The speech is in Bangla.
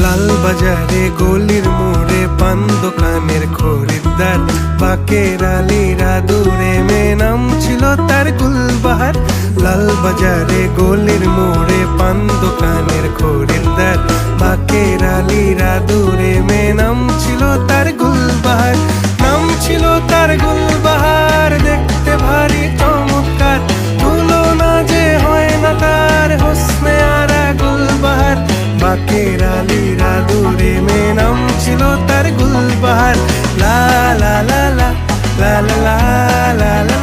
লাল বাজারে গলির মোড়ে পান দোকানের খরিদ্দার, বাকের আলীরা দূরে মেয়ে নাম ছিল তার গুলবাহার। লাল বাজারে গলির মোড়ে পান দোকানের খরিদ্দার, বাকের আলীরা দূরে মেয়ে নাম ছিল তার গুলবাহার। নাম ছিল তার গুলবাহার, দেখতে ভারী চমৎকার, তুলনা যে হয় না তার হোসনে আরা গুলবাহার। বাকের আলীরা দূরে মেয়ে নাম ছিল তার গুলবাহার। লা লা লা লা লা লা লা লা।